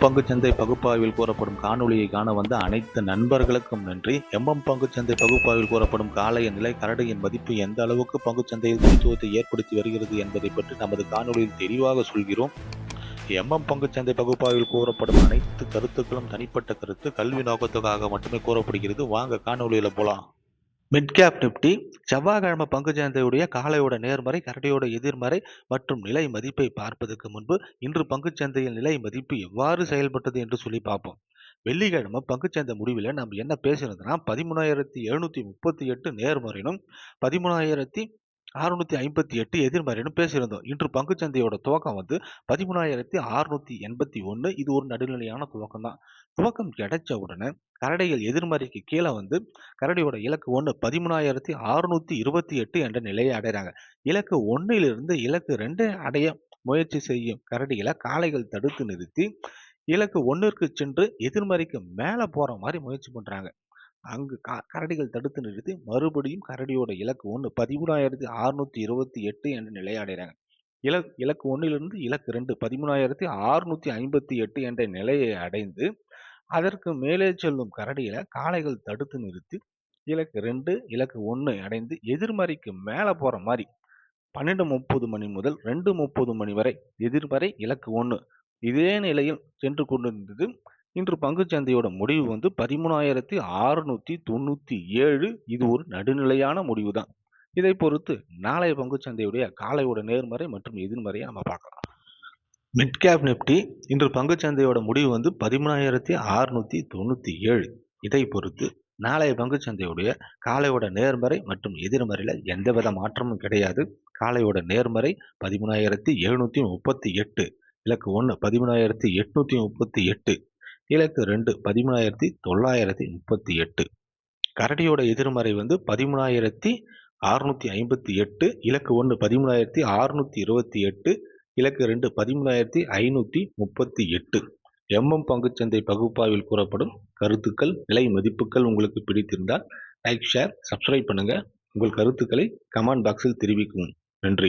பங்குச்சந்தை பகுப்பாய்வில் கூறப்படும் காணொளியை காண வந்த அனைத்து நண்பர்களுக்கும் நன்றி. பங்குச்சந்தை பகுப்பாய்வில் கூறப்படும் காலைய நிலை கரடியின் மதிப்பு எந்த அளவுக்கு பங்குச்சந்தையில் தனித்துவத்தை ஏற்படுத்தி வருகிறது என்பதை பற்றி நமது காணொளியில் தெளிவாக சொல்கிறோம். பங்குச்சந்தை பகுப்பாய்வில் கூறப்படும் அனைத்து கருத்துக்களும் தனிப்பட்ட கருத்து, கல்வி நோக்கத்துக்காக மட்டுமே கூறப்படுகிறது. வாங்க காணொளியில போலாம். மிட் கேப் நிப்டி செவ்வாய்க்கிழமை பங்குச்சந்தையுடைய காலையோட நேர்மறை, கரடியோட எதிர்மறை மற்றும் நிலை மதிப்பை பார்ப்பதற்கு முன்பு இன்று பங்குச்சந்தையில் நிலை மதிப்பு எவ்வாறு செயல்பட்டது என்று சொல்லி பார்ப்போம். வெள்ளிக்கிழமை பங்குச்சந்தை முடிவில் நம்ம என்ன பேசுறதுன்னா 13,738 நேர்மறையிலும் 13,658 எதிர்மறைன்னு பேசியிருந்தோம். இன்று பங்குச்சந்தையோட துவக்கம் 13,681. இது ஒரு நடுநிலையான துவக்கம் தான். துவக்கம் கிடைச்ச உடனே கரடிகள் எதிர்மறைக்கு கீழே கரடியோட இலக்கு 1 13,628 என்ற நிலையை அடைகிறாங்க. இலக்கு 1லிருந்து இலக்கு 2 அடைய முயற்சி செய்யும் கரடிகளை காளைகள் தடுத்து நிறுத்தி இலக்கு 1ற்கு சென்று எதிர்மறைக்கு மேலே போற மாதிரி முயற்சி பண்றாங்க. அங்கு கரடிகள் தடுத்து நிறுத்தி மறுபடியும் கரடியோட இலக்கு 1 13,628 என்ற நிலையை அடைகிறாங்க. இலக்கு 1லிருந்து இலக்கு 2 13,658 என்ற நிலையை அடைந்து அதற்கு மேலே செல்லும் கரடிகளை காளைகள் தடுத்து நிறுத்தி இலக்கு 2 இலக்கு 1 அடைந்து எதிர்மறைக்கு மேலே போற மாதிரி 12:30 மணி முதல் 2:30 மணி வரை எதிர்மறை இலக்கு 1 இதே நிலையில் சென்று கொண்டிருந்தது. இன்று பங்குச்சந்தையோட முடிவு 13,697. இது ஒரு நடுநிலையான முடிவு தான். இதை பொறுத்து நாளைய பங்குச்சந்தையுடைய காலையோட நேர்மறை மற்றும் எதிர்மறையை நம்ம பார்க்கலாம். மிட் கேப் நிப்டி இன்று பங்குச்சந்தையோட முடிவு 13,697. இதை பொறுத்து நாளைய பங்குச்சந்தையுடைய காலையோட நேர்மறை மற்றும் எதிர்மறையில் எந்தவித மாற்றமும் கிடையாது. காலையோட நேர்மறை 13,738, இலக்கு 1 13,838, இலக்கு 2 13,938. கரடியோட எதிர்மறை 13,658, இலக்கு 1 13,628, இலக்கு 2 13,538. பங்குச்சந்தை பகுப்பாய்வில் கூறப்படும் கருத்துக்கள், விலை மதிப்புகள் உங்களுக்கு பிடித்திருந்தால் லைக், ஷேர், சப்ஸ்கிரைப் பண்ணுங்க. உங்கள் கருத்துக்களை கமெண்ட் பாக்ஸில் தெரிவிக்கவும். நன்றி.